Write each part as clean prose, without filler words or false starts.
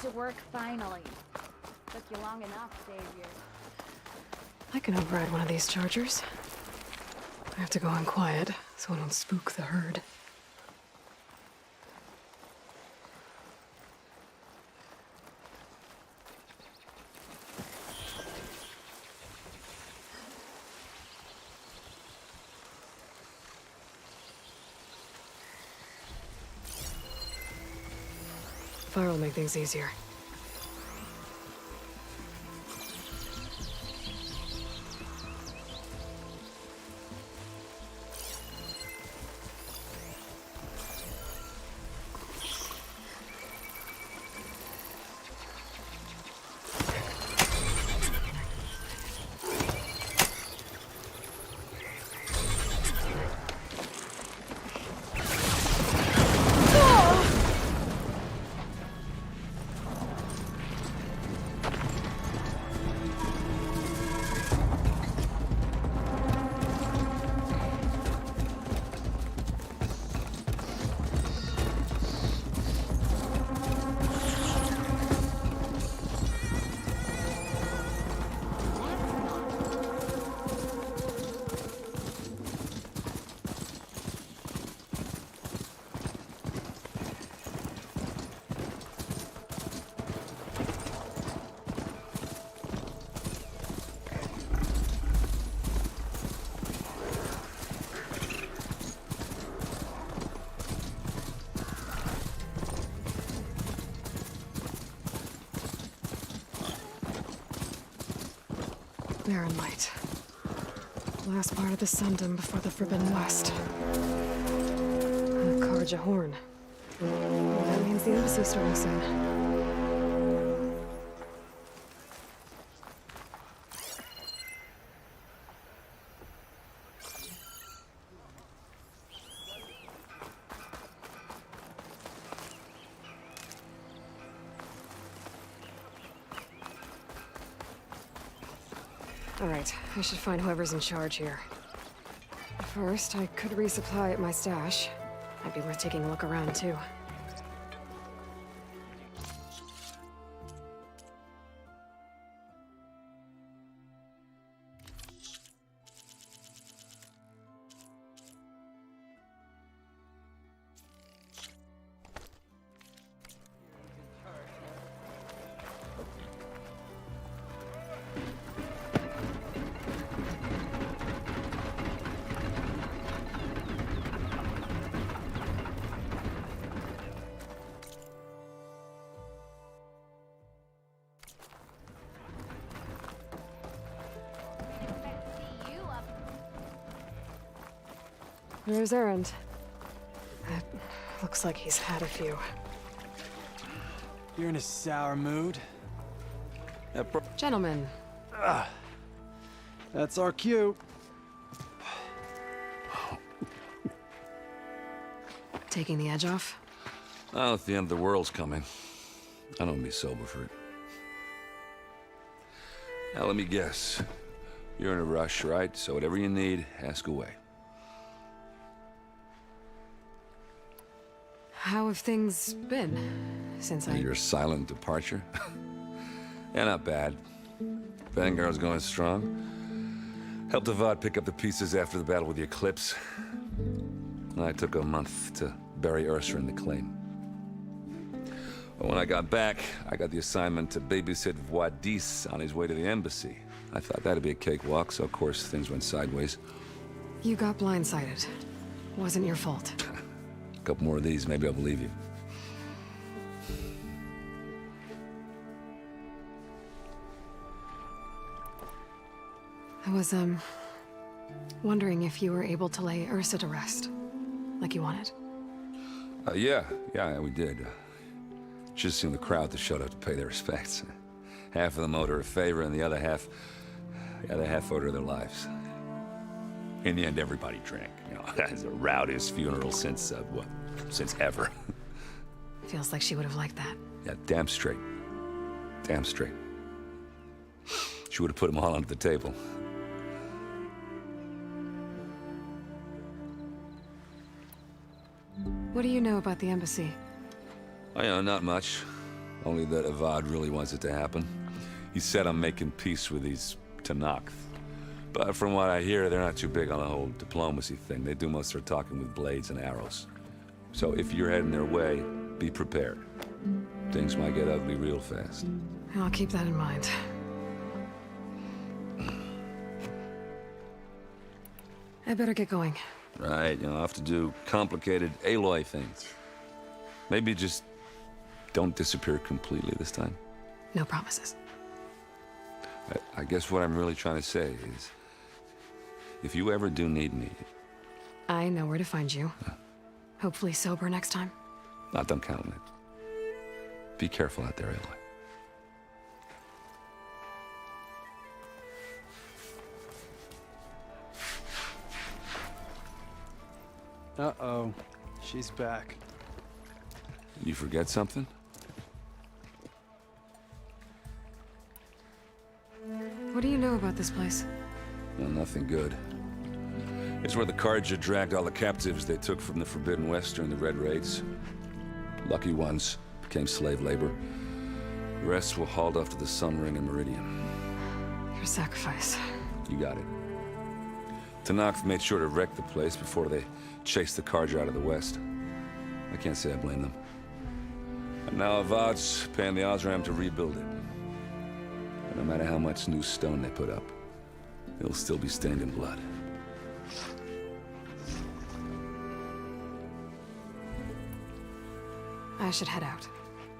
to work finally. Took you long enough, Savior. I can override one of these chargers. I have to go in quiet, so I don't spook the herd. Fire will make things easier. Barren Light. Last part of the Sundom before the Forbidden West. Karja Horn. That means the embassy's starting soon. Alright, I should find whoever's in charge here. First, I could resupply at my stash. Might be worth taking a look around, too. Where's Erend? It looks like he's had a few. You're in a sour mood? Gentlemen. That's our cue. Taking the edge off? Oh, if the end of the world's coming, I don't be sober for it. Now, let me guess. You're in a rush, right? So whatever you need, ask away. How have things been since Your silent departure? Yeah, not bad. Vanguard's going strong. Helped Avad pick up the pieces after the battle with the Eclipse. And I took a month to bury Ursa in the claim. But when I got back, I got the assignment to babysit Wadis on his way to the embassy. I thought that'd be a cakewalk, so of course things went sideways. You got blindsided. Wasn't your fault. A couple more of these, maybe I'll believe you. I was, wondering if you were able to lay Ursa to rest, like you wanted. Yeah, we did. Just seemed the crowd that showed up to pay their respects. Half of them owed her a favor, and the other half owed her their lives. In the end, everybody drank. You know, it's the rowdiest funeral since, since ever. Feels like she would have liked that. Yeah, damn straight. Damn straight. She would have put them all onto the table. What do you know about the embassy? Oh, yeah, not much. Only that Avad really wants it to happen. He's set on making peace with these Tenakth. But from what I hear, they're not too big on the whole diplomacy thing. They do most of their talking with blades and arrows. So if you're heading their way, be prepared. Things might get ugly real fast. I'll keep that in mind. I better get going. Right, you'll have to do complicated Aloy things. Maybe just don't disappear completely this time. No promises. I guess what I'm really trying to say is, if you ever do need me, I know where to find you. Hopefully sober next time. don't count on it. Be careful out there, Aloy. Uh-oh. She's back. You forget something? What do you know about this place? Well, nothing good. It's where the Carja dragged all the captives they took from the Forbidden West during the Red Raids. Lucky ones became slave labor. The rest were hauled off to the Sun Ring and Meridian. Your sacrifice. You got it. Tenakth made sure to wreck the place before they chased the Carja out of the West. I can't say I blame them. And now Avad's paying the Osram to rebuild it. And no matter how much new stone they put up, it'll still be stained in blood. I should head out.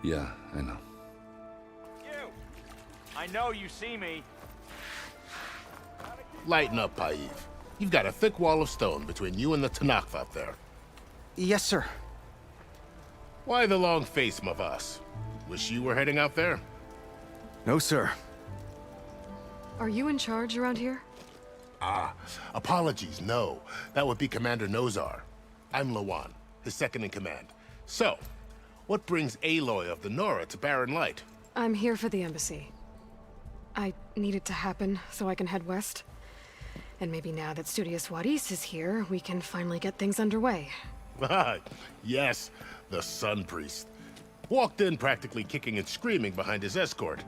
Yeah, I know. You! I know you see me. Lighten up, Paiv. You've got a thick wall of stone between you and the Tenakth out there. Yes, sir. Why the long face, Mavas? Wish you were heading out there? No, sir. Are you in charge around here? Apologies, no. That would be Commander Nozar. I'm Lawan, his second-in-command. So, what brings Aloy of the Nora to Barren Light? I'm here for the embassy. I need it to happen so I can head west. And maybe now that Studious Wadis is here, we can finally get things underway. Yes, the Sun Priest. Walked in practically kicking and screaming behind his escort.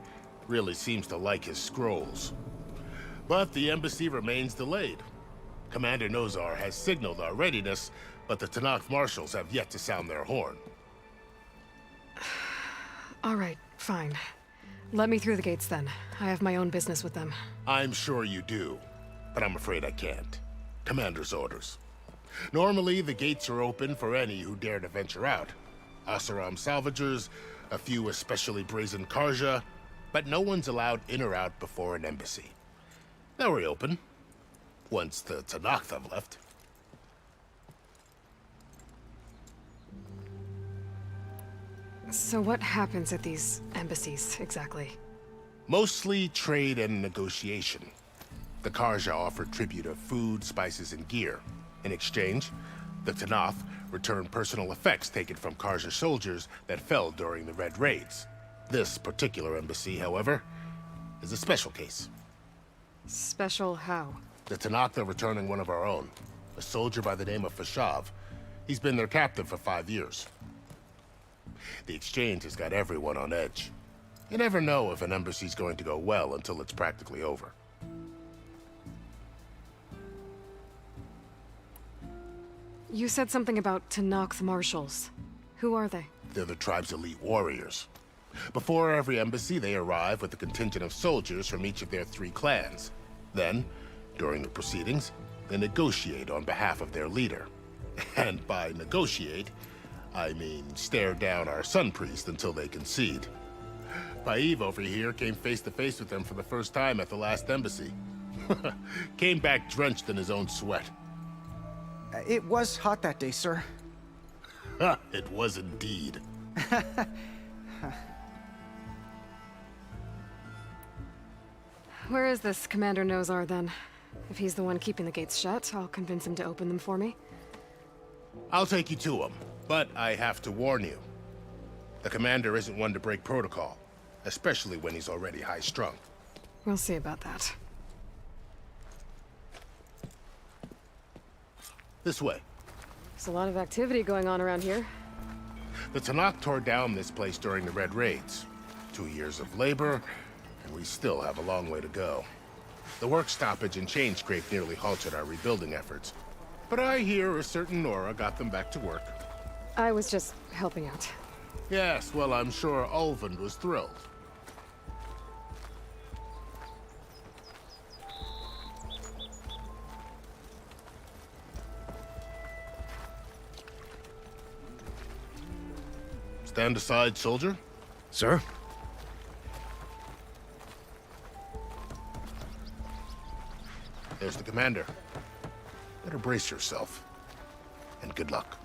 Really seems to like his scrolls. But the embassy remains delayed. Commander Nozar has signaled our readiness, but the Tenakth marshals have yet to sound their horn. All right, fine. Let me through the gates then. I have my own business with them. I'm sure you do, but I'm afraid I can't. Commander's orders. Normally, the gates are open for any who dare to venture out. Oseram salvagers, a few especially brazen Carja, but no one's allowed in or out before an embassy. They'll reopen, once the Tenakth have left. So what happens at these embassies, exactly? Mostly trade and negotiation. The Carja offer tribute of food, spices, and gear. In exchange, the Tenakth return personal effects taken from Carja soldiers that fell during the Red Raids. This particular embassy, however, is a special case. Special how? The Tenakth are returning one of our own, a soldier by the name of Fashav. He's been their captive for 5 years. The exchange has got everyone on edge. You never know if an embassy's going to go well until it's practically over. You said something about Tenakth marshals. Who are they? They're the tribe's elite warriors. Before every embassy, they arrive with a contingent of soldiers from each of their 3 clans. Then, during the proceedings, they negotiate on behalf of their leader. And by negotiate, I mean stare down our Sun Priest until they concede. Paiv over here came face to face with them for the first time at the last embassy. Came back drenched in his own sweat. It was hot that day, sir. It was indeed. Where is this Commander Nozar, then? If he's the one keeping the gates shut, I'll convince him to open them for me. I'll take you to him, but I have to warn you. The commander isn't one to break protocol, especially when he's already high-strung. We'll see about that. This way. There's a lot of activity going on around here. The Tenakth tore down this place during the Red Raids. 2 years of labor, and we still have a long way to go. The work stoppage and change scrape nearly halted our rebuilding efforts. But I hear a certain Nora got them back to work. I was just helping out. Yes, well, I'm sure Ulvund was thrilled. Stand aside, soldier. Sir? There's the commander. Better brace yourself. And good luck.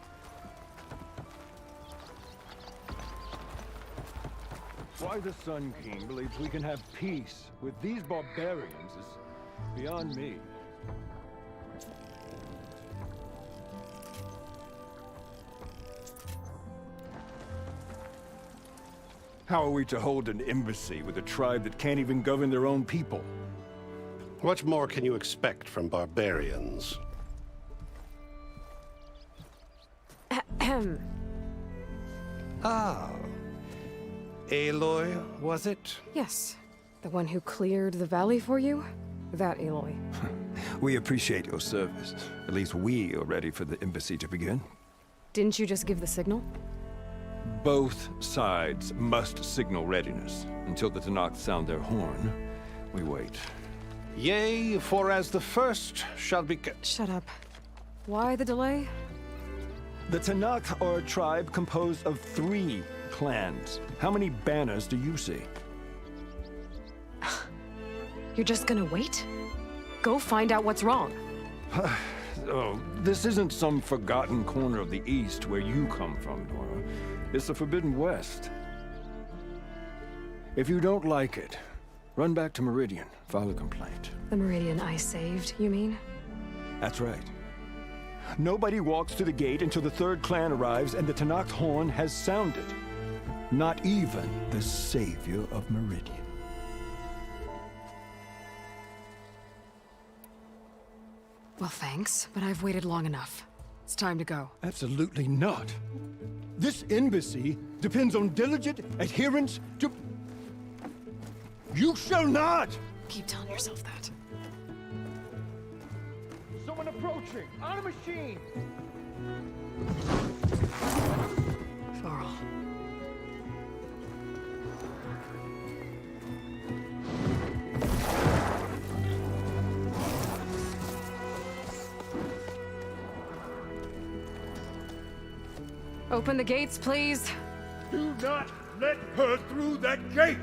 Why the Sun King believes we can have peace with these barbarians is beyond me. How are we to hold an embassy with a tribe that can't even govern their own people? What more can you expect from barbarians? Ahem. Ah. Aloy, was it? Yes. The one who cleared the valley for you? That Aloy. We appreciate your service. At least we are ready for the embassy to begin. Didn't you just give the signal? Both sides must signal readiness. Until the Tenakth sound their horn, we wait. Yea, for as the first shall be... Shut up. Why the delay? The Tenakth are a tribe composed of 3 clans. How many banners do you see? You're just gonna wait? Go find out what's wrong. Oh, this isn't some forgotten corner of the East where you come from, Nora. It's the Forbidden West. If you don't like it, run back to Meridian, file a complaint. The Meridian I saved, you mean? That's right. Nobody walks to the gate until the 3rd clan arrives and the Tenakth horn has sounded. Not even the savior of Meridian. Well, thanks, but I've waited long enough. It's time to go. Absolutely not. This embassy depends on diligent adherence to... You shall not! Keep telling yourself that. Someone approaching! On a machine! Varl. Open the gates, please. Do not let her through that gate!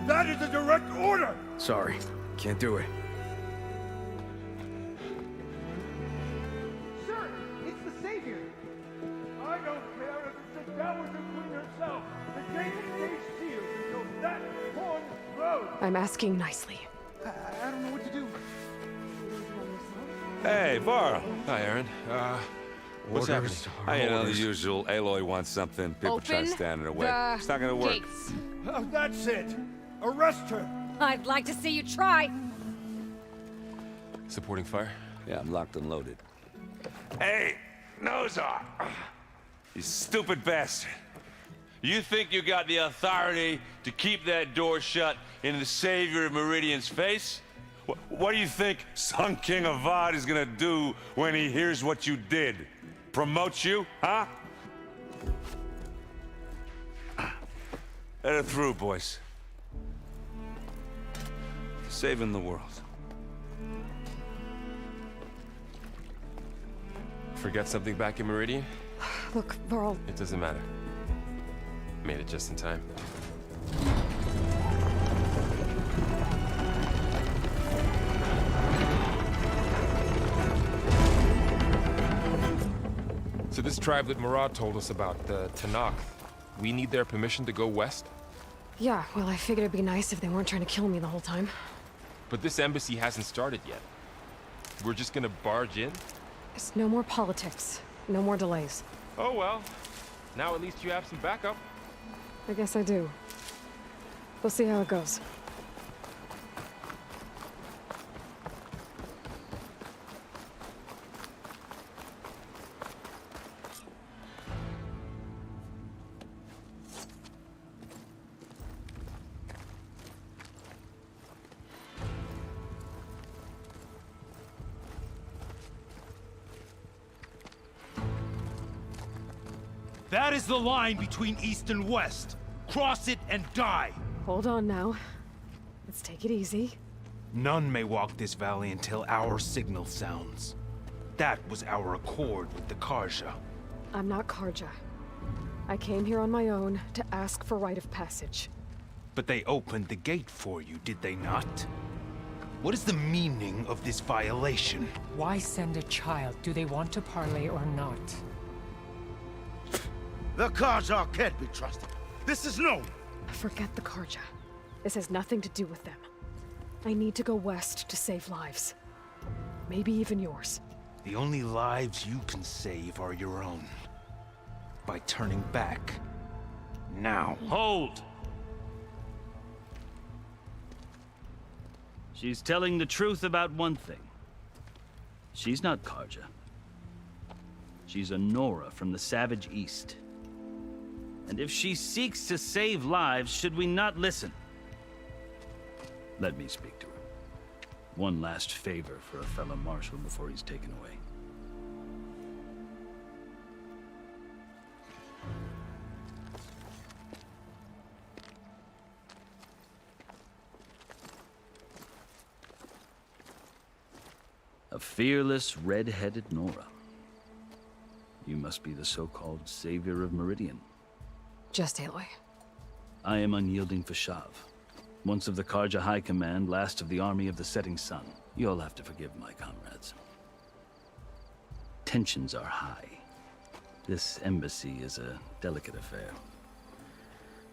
That is a direct order! Sorry. Can't do it. Sir, it's the Savior! I don't care if it's the Dowager Queen herself! The gate stays sealed until that horn blows! I'm asking nicely. I don't know what to do. Hey, Varl. Hi, Aaron. What's happening? You know, the usual. Aloy wants something. People try Open standing in the way. the It's not gonna work. gates. Oh, that's it! Arrest her! I'd like to see you try. Supporting fire? Yeah, I'm locked and loaded. Hey, Nozar! You stupid bastard. You think you got the authority to keep that door shut in the savior of Meridian's face? What do you think Sun King Avad is gonna do when he hears what you did? Promote you, huh? Let her through, boys. Saving the world. Forget something back in Meridian? Look, Varl, It doesn't matter. Made it just in time. So this tribe that Murad told us about, the Tenakth, we need their permission to go west? yeah, well, I figured it'd be nice if they weren't trying to kill me the whole time. But this embassy hasn't started yet. We're just gonna barge in? It's no more politics. No more delays. Oh well. Now at least you have some backup. I guess I do. We'll see how it goes. That is the line between East and West. Cross it and die. Hold on now. Let's take it easy. None may walk this valley until our signal sounds. That was our accord with the Karja. I'm not Karja. I came here on my own to ask for rite of passage. But they opened the gate for you, did they not? What is the meaning of this violation? Why send a child? Do they want to parley or not? The Karja can't be trusted. This is known. Forget the Karja. This has nothing to do with them. I need to go west to save lives. Maybe even yours. The only lives you can save are your own. By turning back. Now. Hold! She's telling the truth about one thing. She's not Karja. She's a Nora from the Savage East. And if she seeks to save lives, should we not listen? Let me speak to her. One last favor for a fellow marshal before he's taken away. A fearless, red-headed Nora. You must be the so-called savior of Meridian. Just Aloy. I am unyielding Fashav. Once of the Karja High Command, last of the army of the setting sun. You'll have to forgive my comrades. Tensions are high. This embassy is a delicate affair.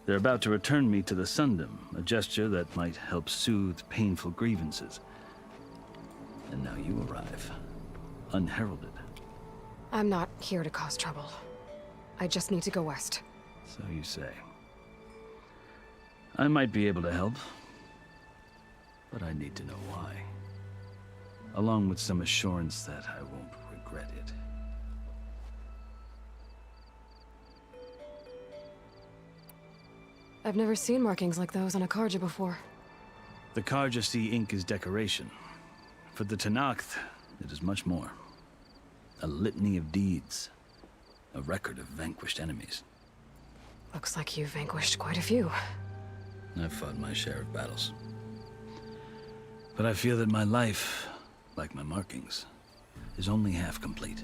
They're about to return me to the Sundom, a gesture that might help soothe painful grievances. And now you arrive, unheralded. I'm not here to cause trouble. I just need to go west. So you say. I might be able to help, but I need to know why. Along with some assurance that I won't regret it. I've never seen markings like those on a Karja before. The Karja see ink as decoration. For the Tenakth, it is much more. A litany of deeds. A record of vanquished enemies. Looks like you've vanquished quite a few. I've fought my share of battles. But I feel that my life, like my markings, is only half complete.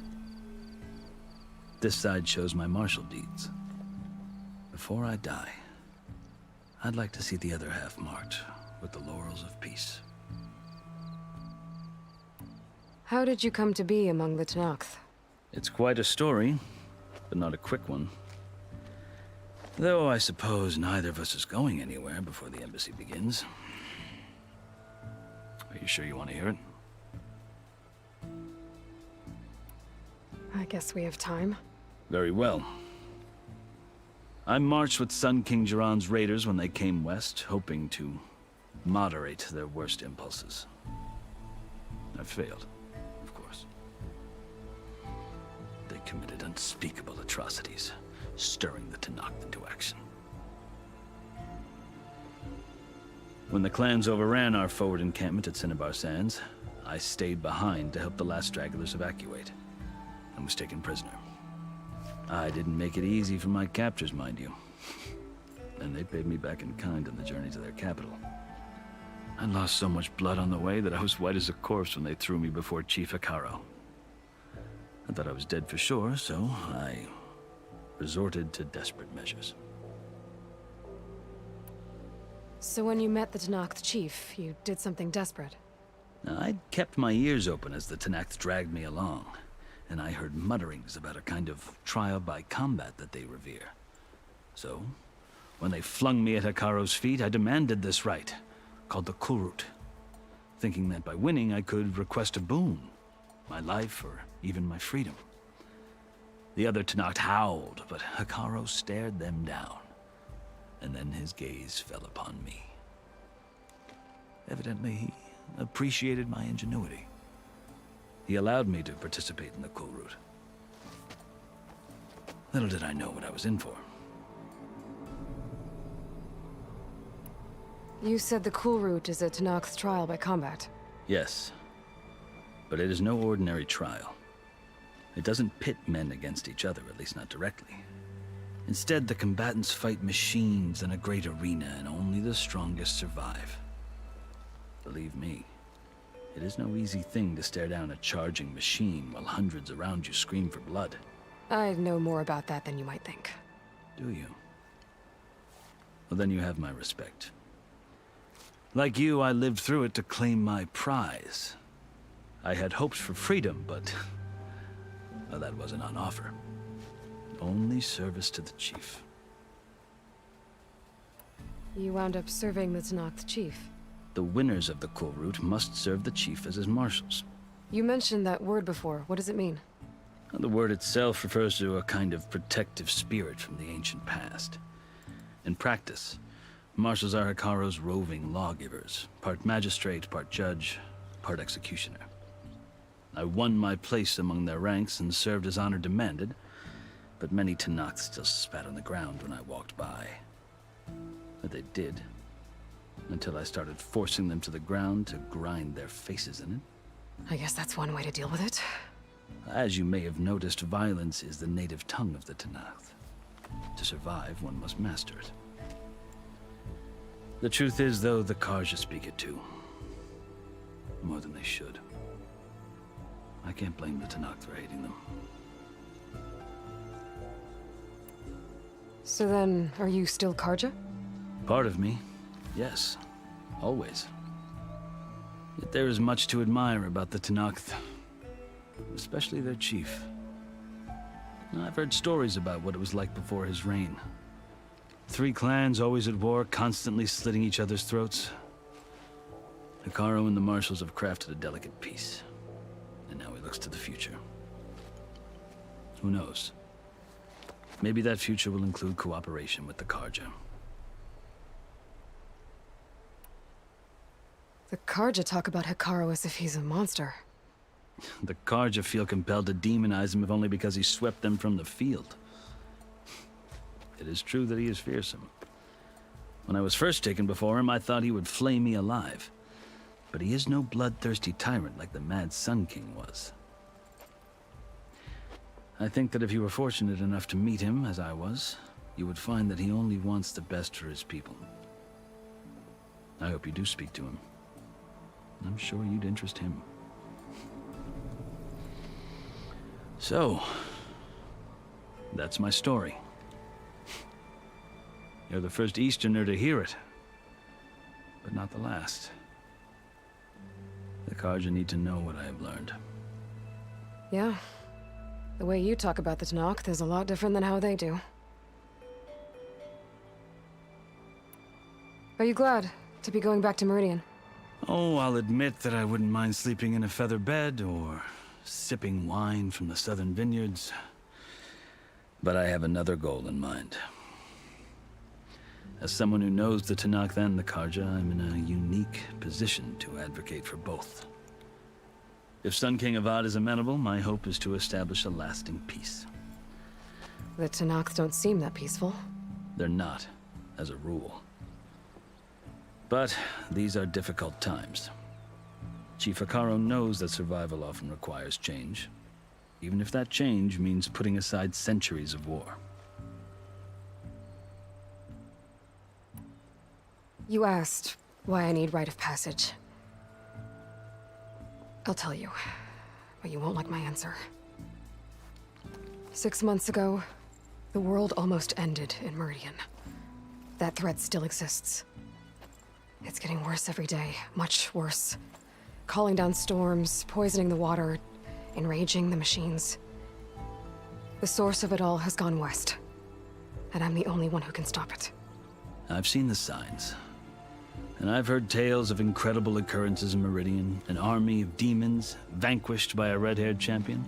This side shows my martial deeds. Before I die, I'd like to see the other half marked with the laurels of peace. How did you come to be among the Tenakth? It's quite a story, but not a quick one. Though I suppose neither of us is going anywhere before the embassy begins. Are you sure you want to hear it? I guess we have time. Very well. I marched with Sun King Jiran's raiders when they came west, hoping to moderate their worst impulses. I failed. They committed unspeakable atrocities, stirring the Tenakth into action. When the clans overran our forward encampment at Cinnabar Sands, I stayed behind to help the last stragglers evacuate, and was taken prisoner. I didn't make it easy for my captors, mind you. And they paid me back in kind on the journey to their capital. I lost so much blood on the way that I was white as a corpse when they threw me before Chief Hekarro. I thought I was dead for sure, so I resorted to desperate measures. So when you met the Tenakth chief, you did something desperate? I'd kept my ears open as the Tenakth dragged me along, and I heard mutterings about a kind of trial by combat that they revere. So, when they flung me at Hekarro's feet, I demanded this rite, called the Kulrut, thinking that by winning I could request a boon, my life or even my freedom. The other Tenakth howled, but Hekarro stared them down, and then his gaze fell upon me. Evidently, he appreciated my ingenuity. He allowed me to participate in the Kulrut. Little did I know what I was in for. You said the Kulrut is a Tenakth trial by combat. Yes, but it is no ordinary trial. It doesn't pit men against each other, at least not directly. Instead, the combatants fight machines in a great arena, and only the strongest survive. Believe me, it is no easy thing to stare down a charging machine while hundreds around you scream for blood. I know more about that than you might think. Do you? Well, then you have my respect. Like you, I lived through it to claim my prize. I had hopes for freedom, but well, that wasn't on offer. Only service to the chief. You wound up serving the Tenakth chief. The winners of the Kulrut must serve the chief as his marshals. You mentioned that word before. What does it mean? The word itself refers to a kind of protective spirit from the ancient past. In practice, marshals are Hekarro's roving lawgivers, part magistrate, part judge, part executioner. I won my place among their ranks and served as honor demanded, but many Tenakth still spat on the ground when I walked by. But they did, until I started forcing them to the ground to grind their faces in it. I guess that's one way to deal with it. As you may have noticed, violence is the native tongue of the Tenakth. To survive, one must master it. The truth is, though, the Carja speak it too. More than they should. I can't blame the Tenakth for hating them. So then, are you still Carja? Part of me, yes. Always. Yet there is much to admire about the Tenakth. Especially their chief. I've heard stories about what it was like before his reign. 3 clans always at war, constantly slitting each other's throats. Hekarro and the marshals have crafted a delicate peace. And now he looks to the future. Who knows? Maybe that future will include cooperation with the Carja. The Carja talk about Hekarro as if he's a monster. The Carja feel compelled to demonize him if only because he swept them from the field. It is true that he is fearsome. When I was first taken before him, I thought he would flay me alive. But he is no bloodthirsty tyrant like the Mad Sun King was. I think that if you were fortunate enough to meet him, as I was, you would find that he only wants the best for his people. I hope you do speak to him. I'm sure you'd interest him. So, that's my story. You're the first Easterner to hear it, but not the last. The Carja need to know what I have learned. Yeah. The way you talk about the Tenakth is a lot different than how they do. Are you glad to be going back to Meridian? Oh, I'll admit that I wouldn't mind sleeping in a feather bed or sipping wine from the southern vineyards. But I have another goal in mind. As someone who knows the Tenakth and the Carja, I'm in a unique position to advocate for both. If Sun King Avad is amenable, my hope is to establish a lasting peace. The Tenakth don't seem that peaceful. They're not, as a rule. But these are difficult times. Chief Hekarro knows that survival often requires change, even if that change means putting aside centuries of war. You asked why I need rite of passage. I'll tell you, but you won't like my answer. 6 months ago, the world almost ended in Meridian. That threat still exists. It's getting worse every day, much worse. Calling down storms, poisoning the water, enraging the machines. The source of it all has gone west, and I'm the only one who can stop it. I've seen the signs. And I've heard tales of incredible occurrences in Meridian, an army of demons vanquished by a red-haired champion.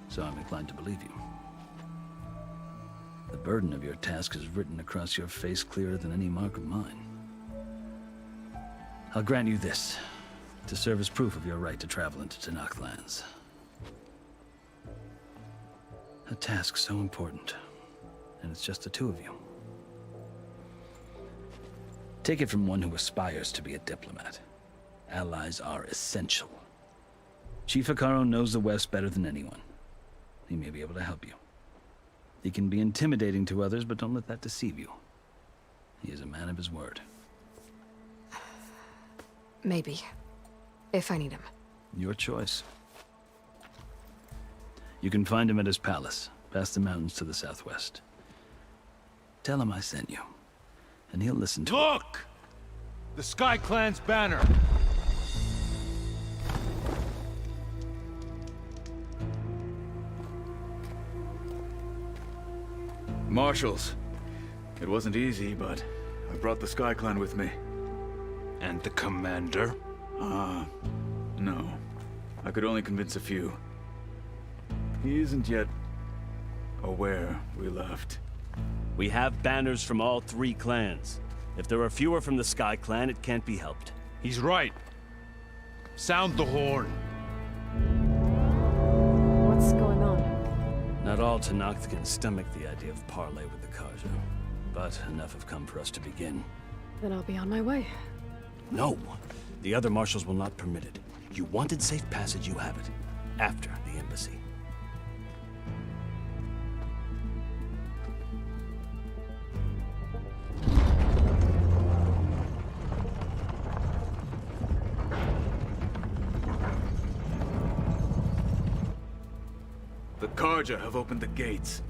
So I'm inclined to believe you. The burden of your task is written across your face clearer than any mark of mine. I'll grant you this, to serve as proof of your right to travel into Tenakth lands. A task so important, and it's just the 2 of you. Take it from one who aspires to be a diplomat. Allies are essential. Chief Hekarro knows the West better than anyone. He may be able to help you. He can be intimidating to others, but don't let that deceive you. He is a man of his word. Maybe. If I need him. Your choice. You can find him at his palace, past the mountains to the southwest. Tell him I sent you, and he'll listen to it. Look! The Sky Clan's banner! Marshals. It wasn't easy, but I brought the Sky Clan with me. And the commander? No. I could only convince a few. He isn't yet aware we left. We have banners from all 3 clans. If there are fewer from the Sky Clan, it can't be helped. He's right. Sound the horn. What's going on? Not all Tenakth can stomach the idea of parley with the Carja, but enough have come for us to begin. Then I'll be on my way. No! The other marshals will not permit it. You wanted safe passage, you have it. After the embassy. The Carja have opened the gates.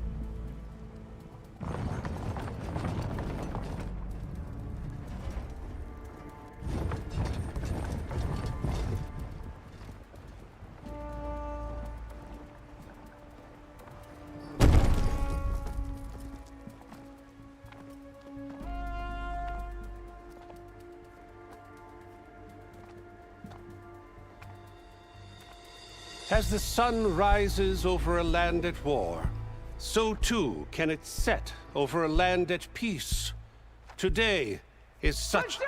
As the sun rises over a land at war, so too can it set over a land at peace. Today is such...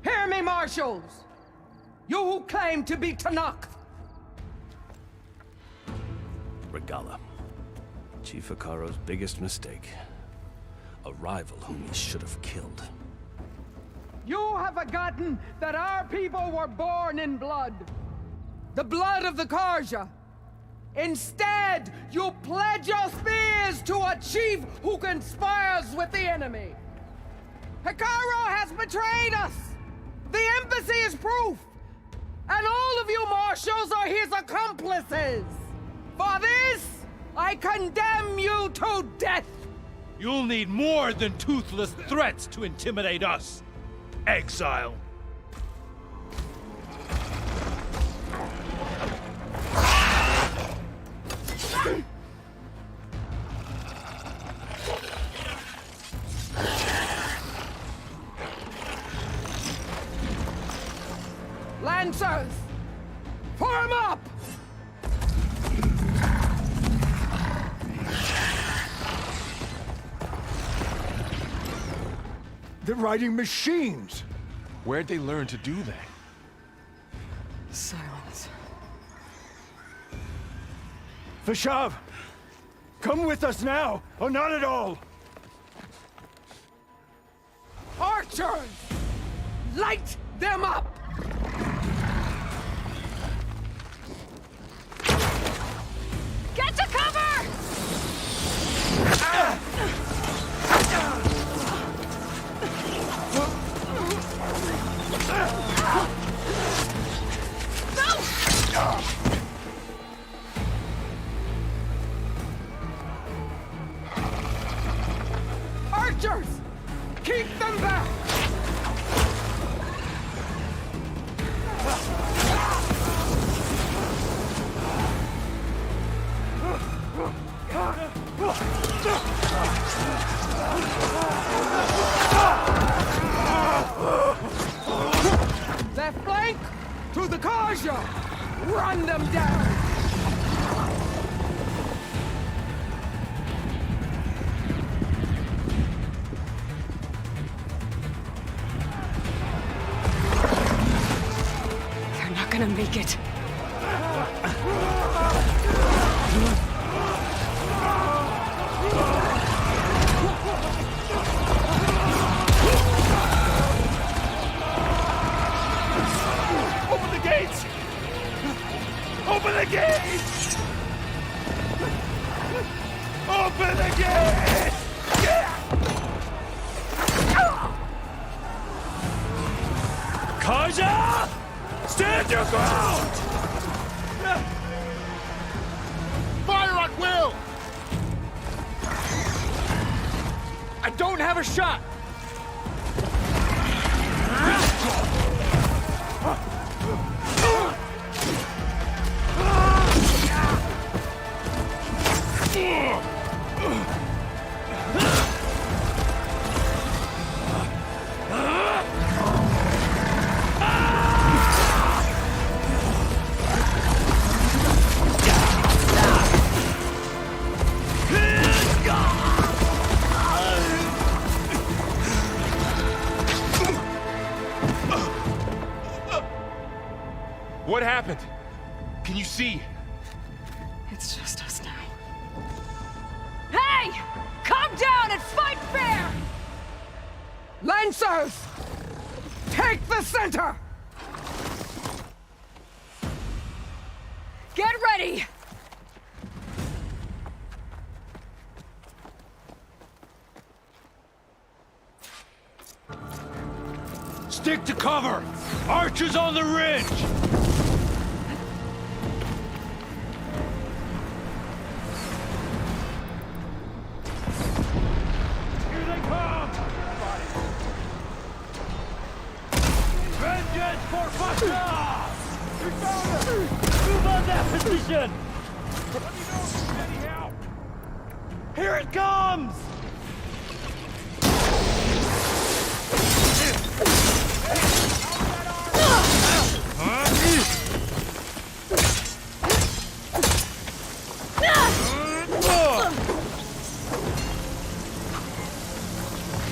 Hear me, marshals! You who claim to be Tenakth! Regalla. Chief Hekarro's biggest mistake. A rival whom he should have killed. You have forgotten that our people were born in blood. The blood of the Carja. Instead, you pledge your spears to a chief who conspires with the enemy. Hekarro has betrayed us. The embassy is proof. And all of you marshals are his accomplices. For this, I condemn you to death. You'll need more than toothless threats to intimidate us. Exile. Lancers, form up! They're riding machines! Where'd they learn to do that? Silence. Vashav! Come with us now, or not at all! Archers! Light them up! Get to cover! Archers! Keep them back! Left flank! To the Carja! Run them down! They're not gonna make it. Open the gates! Open the gates! Open the gate! Kaja! Stand your ground! Fire at will! I don't have a shot! What happened? Can you see? It's just us now. Hey! Calm down and fight fair! Lancers! Take the center! Get ready! Stick to cover! Archers on the ridge! Here they come! Vengeance for Fasha! We found them! Move on that position! Let me know if there's any help! Here it comes!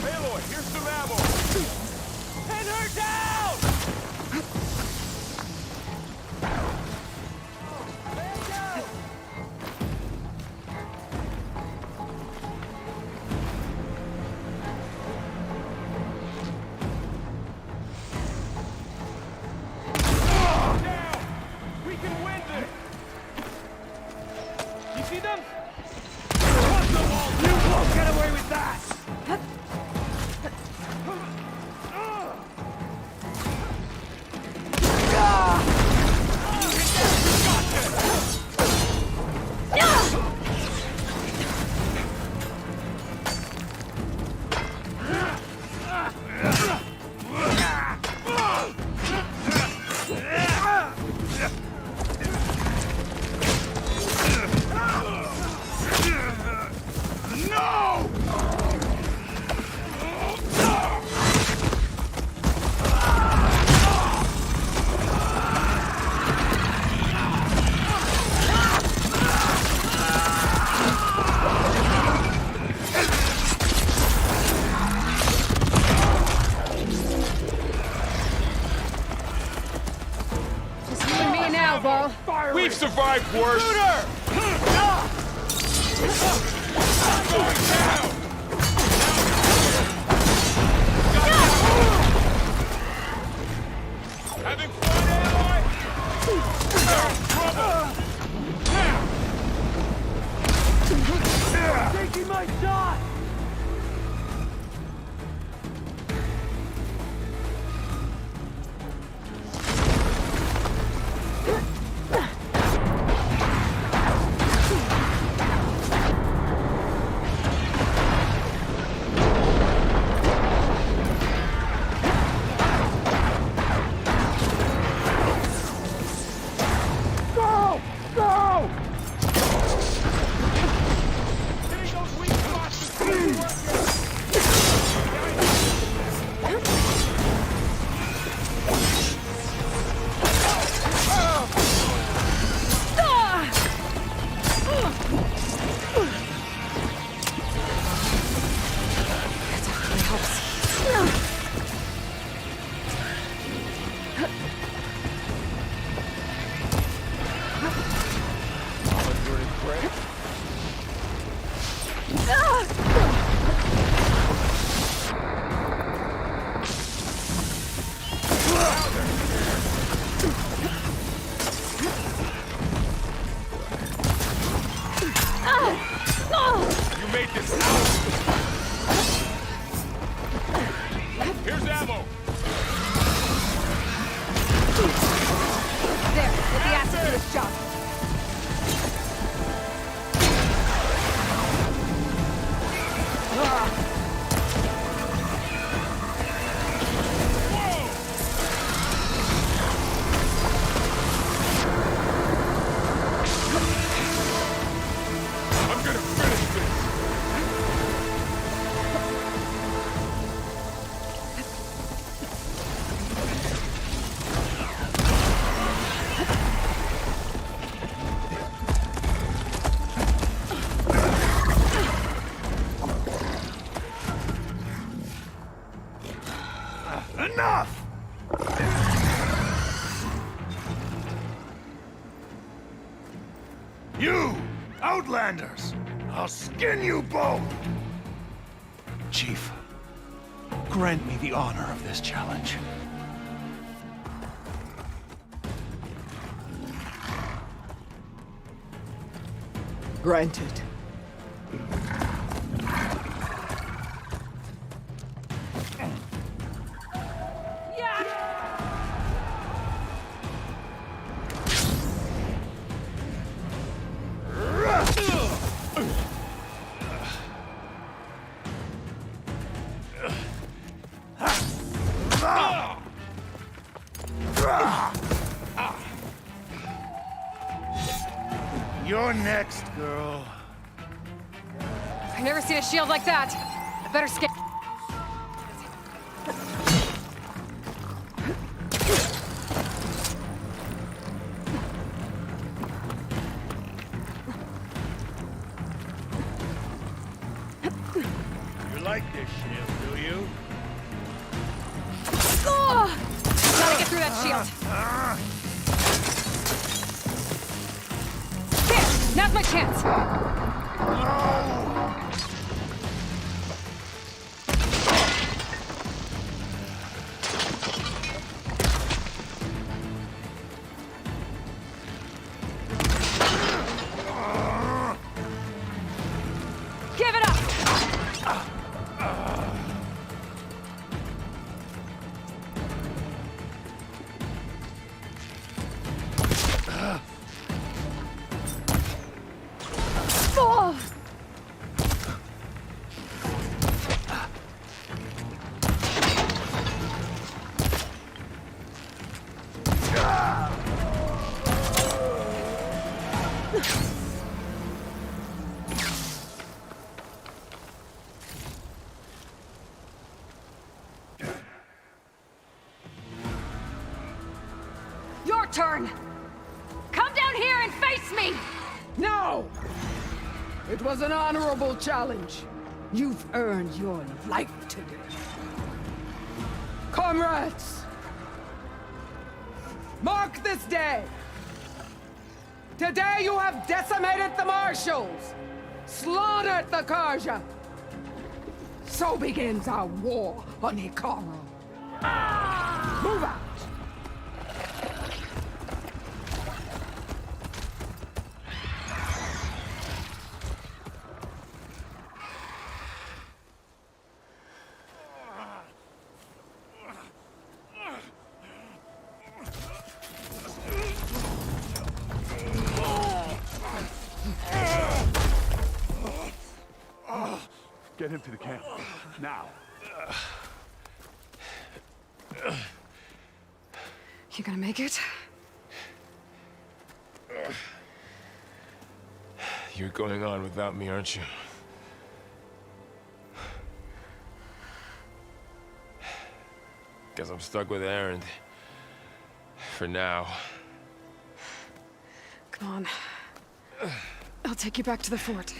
Aloy, here's some ammo. Pin her down! Down! We can win this! You see them? You won't get away with that! Just you and me now, Varl. We've survived worse! Having fun, Aloy? Trouble! Taking my shot! Go! Go! Hitting those weak spots is really working! That definitely helps. You made this out! Here's ammo! There, get the acid for this job. I'm gonna finish this! Enough! You, Outlanders! I'll skin you both! Chief, grant me the honor of this challenge. Granted. You're next, girl. I've never seen a shield like that. I better skip. You like this shield, do you? Gotta get through that shield. There! Now's my chance! Give it up! Oh! Your turn! Come down here and face me! No! It was an honorable challenge. You've earned your life today. Comrades! Mark this day! Today you have decimated the Marshals! Slaughtered the Karja! So begins our war on Hikaru. Move out! Get him to the camp. Now. You gonna make it? You're going on without me, aren't you? Guess I'm stuck with Erend. For now. Come on. I'll take you back to the fort.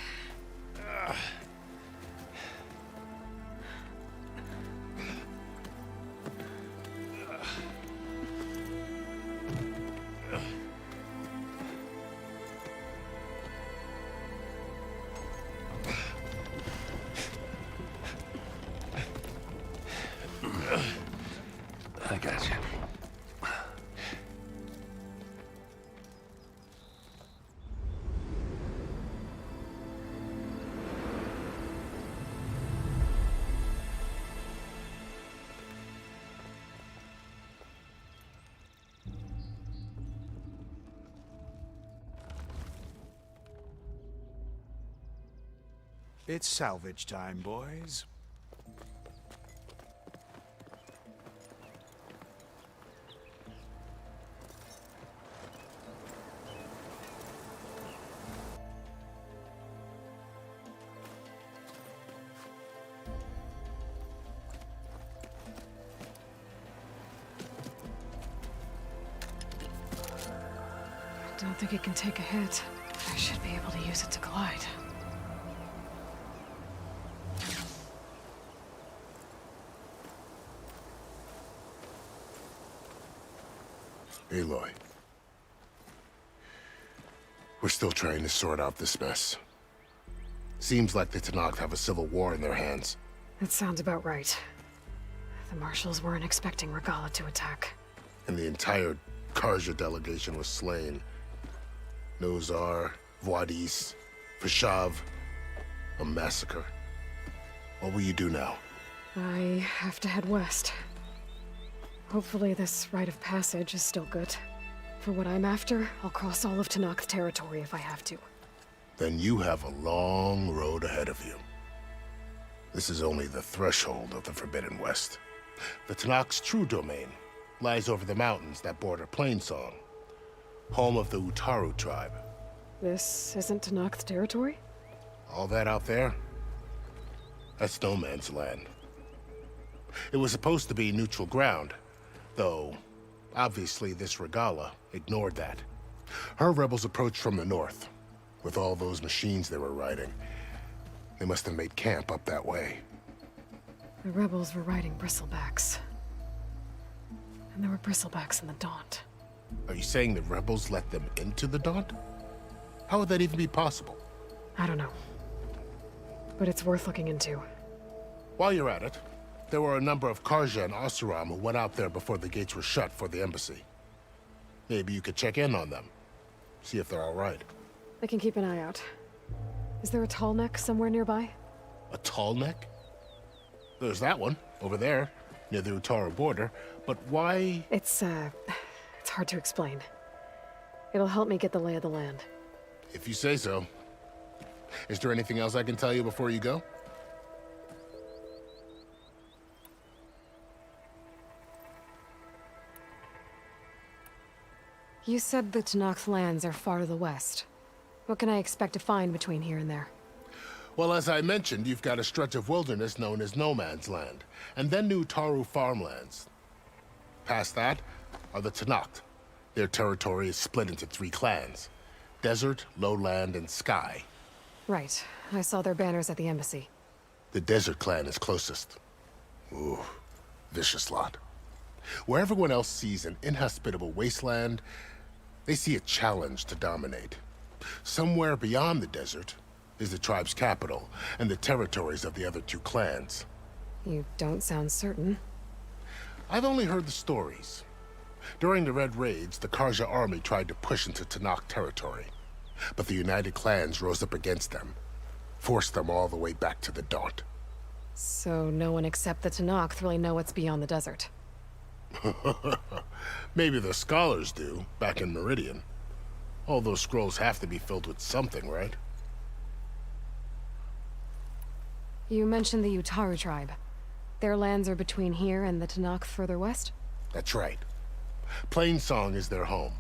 I got you. It's salvage time, boys. I don't think it can take a hit. I should be able to use it to glide. Aloy. We're still trying to sort out this mess. Seems like the Tenakth have a civil war in their hands. That sounds about right. The Marshals weren't expecting Regalla to attack. And the entire Carja delegation was slain. Nozar, Vuadis, Fashav. A massacre. What will you do now? I have to head west. Hopefully this rite of passage is still good. For what I'm after, I'll cross all of Tenakth territory if I have to. Then you have a long road ahead of you. This is only the threshold of the Forbidden West. The Tenakth's true domain lies over the mountains that border Plainsong, home of the Utaru tribe. This isn't Tenakth territory? All that out there? That's no man's land. It was supposed to be neutral ground, though obviously this Regalla ignored that. Her rebels approached from the north. With all those machines they were riding, they must have made camp up that way. The rebels were riding bristlebacks. And there were bristlebacks in the Daunt. Are you saying the rebels let them into the Daunt? How would that even be possible? I don't know. But it's worth looking into. While you're at it, there were a number of Carja and Oseram who went out there before the gates were shut for the embassy. Maybe you could check in on them. See if they're all right. I can keep an eye out. Is there a tall neck somewhere nearby? A tall neck? There's that one, over there, near the Utaru border. But why? It's hard to explain. It'll help me get the lay of the land. If you say so. Is there anything else I can tell you before you go? You said the Tenakth lands are far to the west. What can I expect to find between here and there? Well, as I mentioned, you've got a stretch of wilderness known as No Man's Land, and then the Utaru farmlands. Past that are the Tenakth. Their territory is split into 3 clans: Desert, Lowland, and Sky. Right. I saw their banners at the embassy. The Desert clan is closest. Ooh, vicious lot. Where everyone else sees an inhospitable wasteland, they see a challenge to dominate. Somewhere beyond the desert is the tribe's capital and the territories of the other 2 clans. You don't sound certain. I've only heard the stories. During the Red Raids, the Carja army tried to push into Tenakth territory, but the United Clans rose up against them, forced them all the way back to the Daunt. So no one except the Tenakth really know what's beyond the desert. Maybe the scholars do, back in Meridian. All those scrolls have to be filled with something, right? You mentioned the Utaru tribe. Their lands are between here and the Tenakth further west? That's right. Plainsong is their home.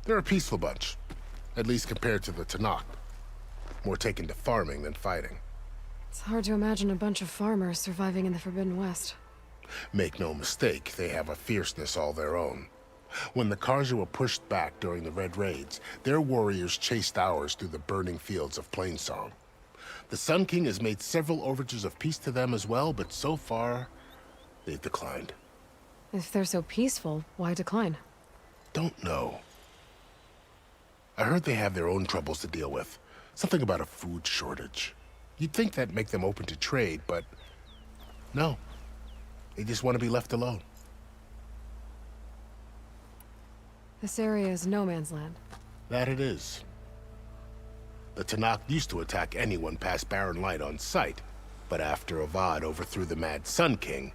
They're a peaceful bunch, at least compared to the Tenakth. More taken to farming than fighting. It's hard to imagine a bunch of farmers surviving in the Forbidden West. Make no mistake, they have a fierceness all their own. When the Carja were pushed back during the Red Raids, their warriors chased ours through the burning fields of Plainsong. The Sun King has made several overtures of peace to them as well, but so far, they've declined. If they're so peaceful, why decline? Don't know. I heard they have their own troubles to deal with. Something about a food shortage. You'd think that'd make them open to trade, but no. They just want to be left alone. This area is no man's land. That it is. The Tenakth used to attack anyone past Barren Light on sight, but after Avad overthrew the Mad Sun King,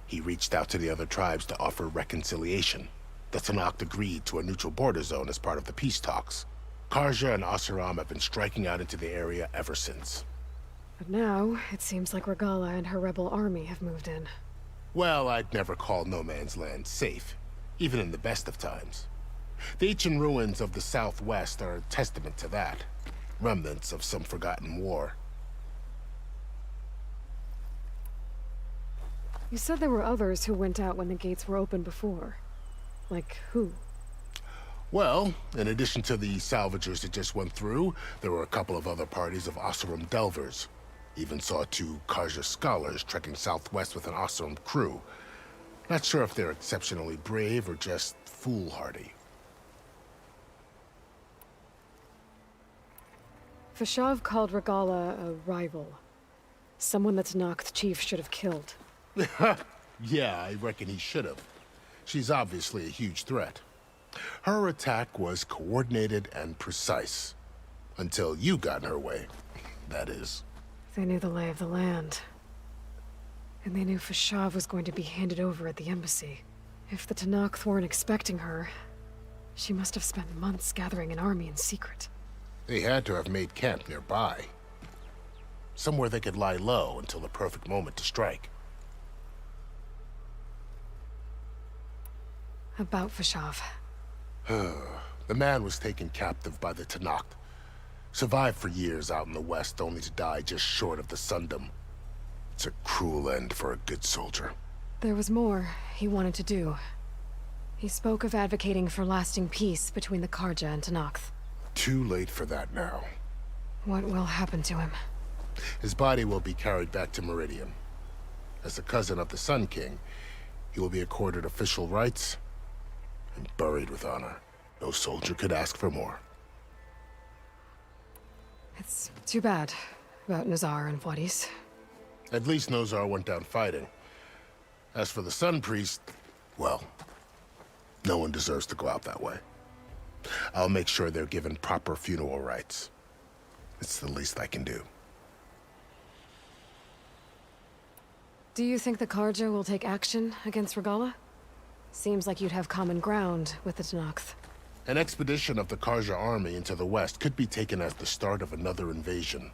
he reached out to the other tribes to offer reconciliation. The Tenakth agreed to a neutral border zone as part of the peace talks. Carja and Oseram have been striking out into the area ever since. But now, it seems like Regalla and her rebel army have moved in. Well, I'd never call No Man's Land safe, even in the best of times. The ancient ruins of the Southwest are a testament to that. Remnants of some forgotten war. You said there were others who went out when the gates were open before. Like who? Well, in addition to the salvagers that just went through, there were a couple of other parties of Oseram delvers. Even saw 2 Carja scholars trekking southwest with an Oseram crew. Not sure if they're exceptionally brave or just foolhardy. Fashav called Regalla a rival. Someone that Tenakth chief should have killed. Yeah, I reckon he should have. She's obviously a huge threat. Her attack was coordinated and precise. Until you got in her way, that is. They knew the lay of the land. And they knew Fashav was going to be handed over at the embassy. If the Tenakth weren't expecting her, she must have spent months gathering an army in secret. They had to have made camp nearby. Somewhere they could lie low until the perfect moment to strike. About Fashav. The man was taken captive by the Tenakth. Survived for years out in the west, only to die just short of the Sundom. It's a cruel end for a good soldier. There was more he wanted to do. He spoke of advocating for lasting peace between the Carja and Tenakth. Too late for that now. What will happen to him? His body will be carried back to Meridian. As a cousin of the Sun King, he will be accorded official rights and buried with honor. No soldier could ask for more. It's too bad about Nazar and Wadis. At least Nozar went down fighting. As for the Sun Priest, well, no one deserves to go out that way. I'll make sure they're given proper funeral rites. It's the least I can do. Do you think the Carja will take action against Regalla? Seems like you'd have common ground with the Tenakth. An expedition of the Carja army into the west could be taken as the start of another invasion.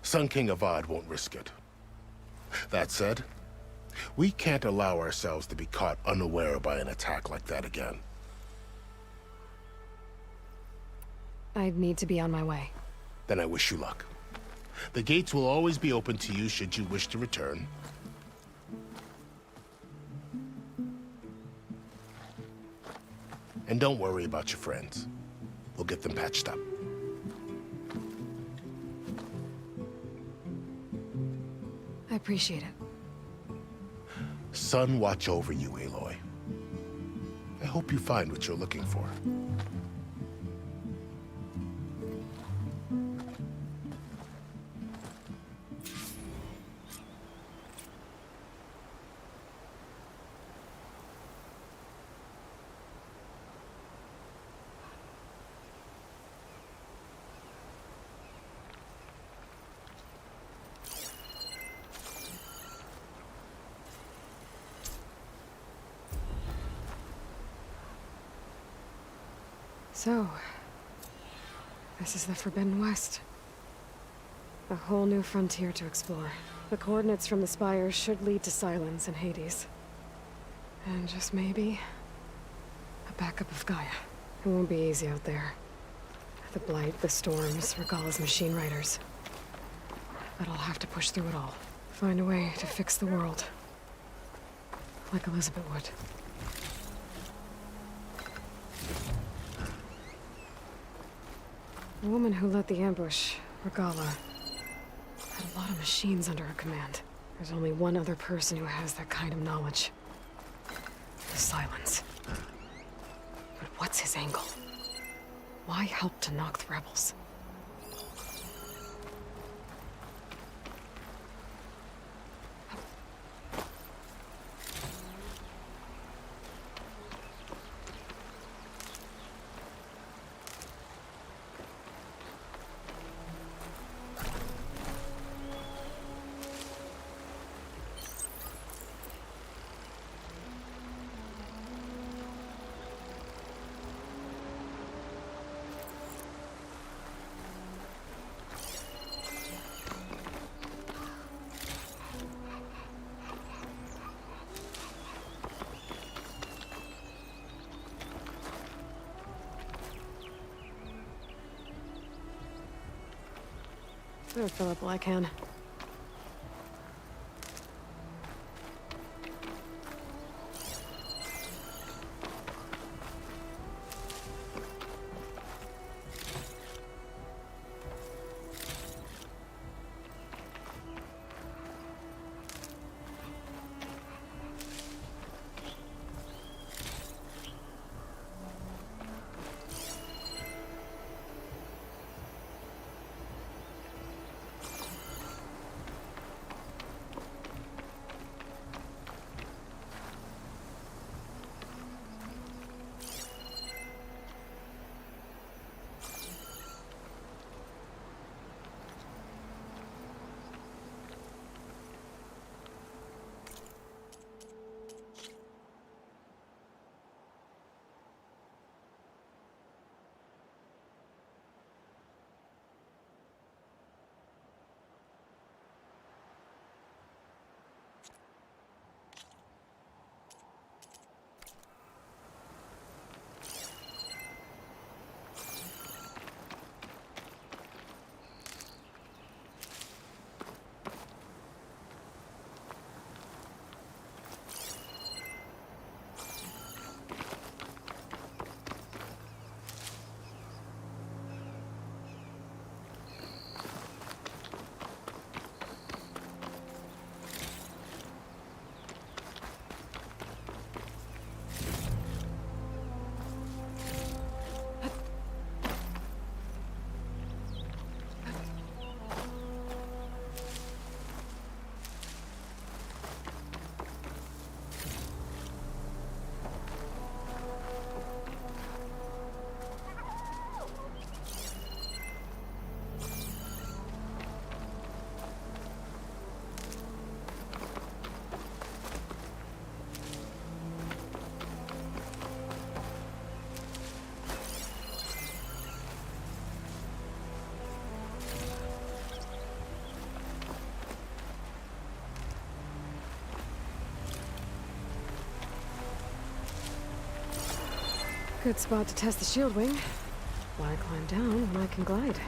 Sun King Avad won't risk it. That said, we can't allow ourselves to be caught unaware by an attack like that again. I'd need to be on my way. Then I wish you luck. The gates will always be open to you should you wish to return. And don't worry about your friends. We'll get them patched up. I appreciate it. Sun watch over you, Aloy. I hope you find what you're looking for. So, this is the Forbidden West. A whole new frontier to explore. The coordinates from the spires should lead to Silence and Hades. And just maybe, a backup of Gaia. It won't be easy out there. The Blight, the Storms, Regalla's machine riders. But I'll have to push through it all. Find a way to fix the world. Like Elizabeth would. The woman who led the ambush, Regalla, had a lot of machines under her command. There's only one other person who has that kind of knowledge. The Silence. But what's his angle? Why help to knock the rebels? Better fill up while I can. Good spot to test the shield wing. Why climb down when I can glide?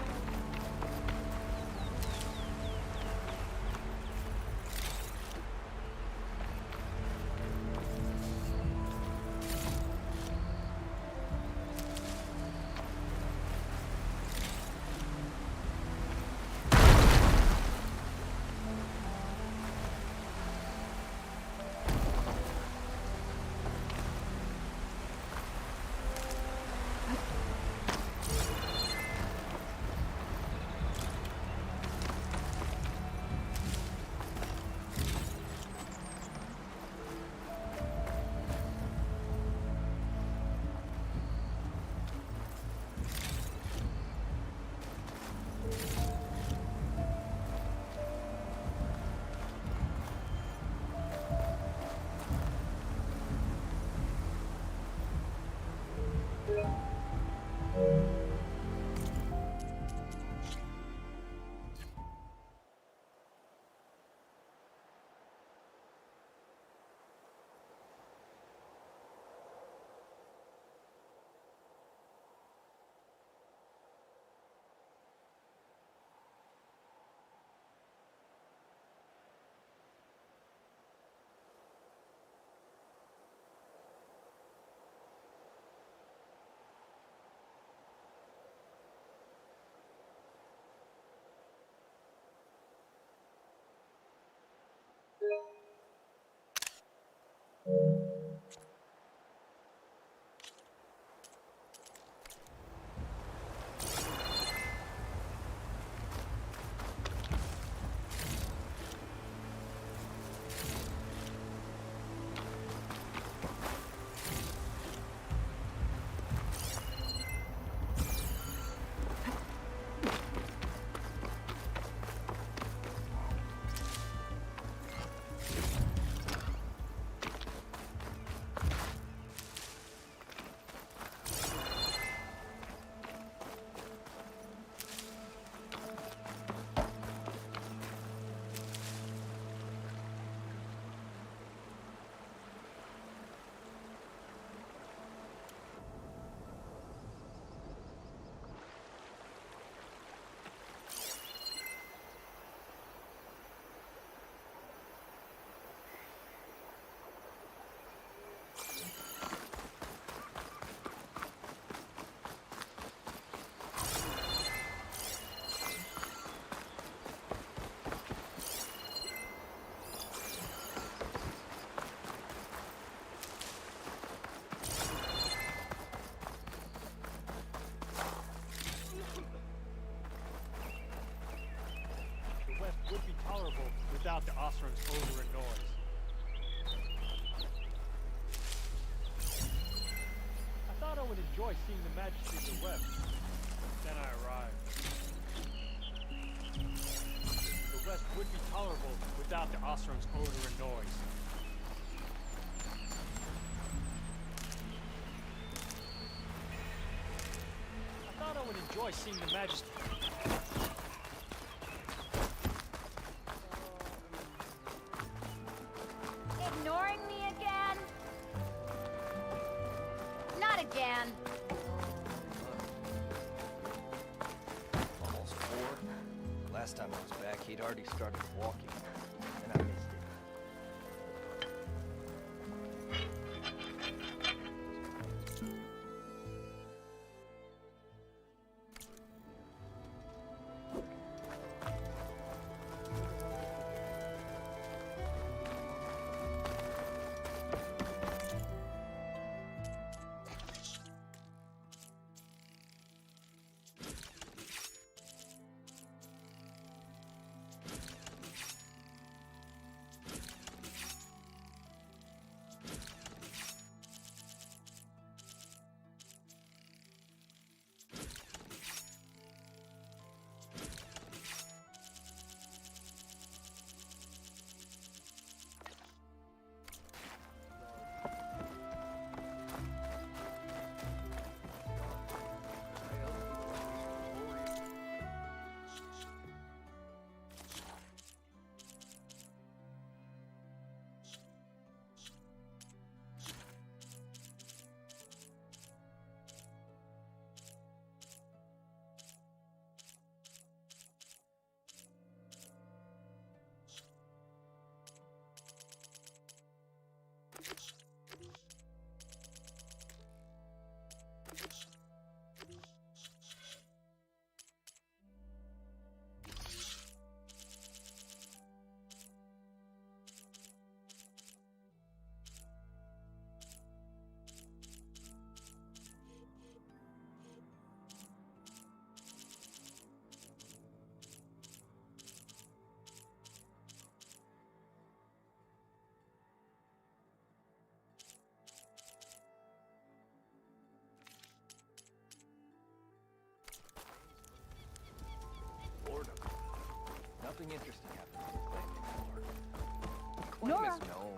tolerable without the Oseram's odor and noise. I thought I would enjoy seeing the majesty of the West. Then I arrived. The West would be tolerable without the Oseram's odor and noise. I thought I would enjoy seeing the majesty. Ignoring me again? Not again. Almost 4. Last time I was back, he'd already started walking, and I missed it. Nothing interesting happens in Claim anymore. Claim is known.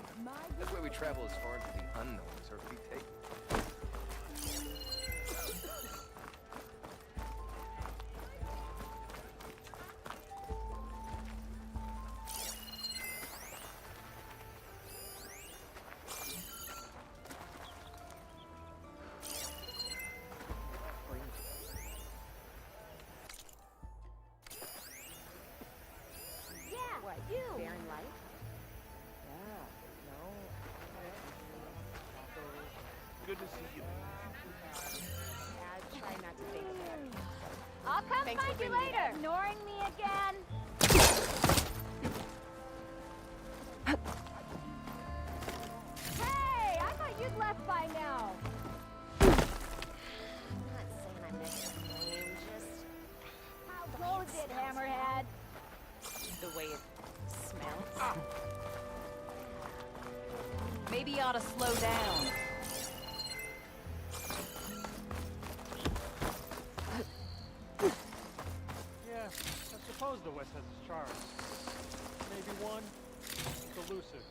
That's why we travel as far into the unknown as our feet take. What, you? Barren life? Yeah, no. Good to see you. Yeah, try not to think about it. I'll come Thanks find for you bringing me later. Ignoring me again? Hey, I thought you'd left by now. I'm not saying I miss your name, just... How goes it, Hammerhead? The way it smells. Maybe you ought to slow down. Yeah, I suppose the West has its charms. Maybe one, it's elusive.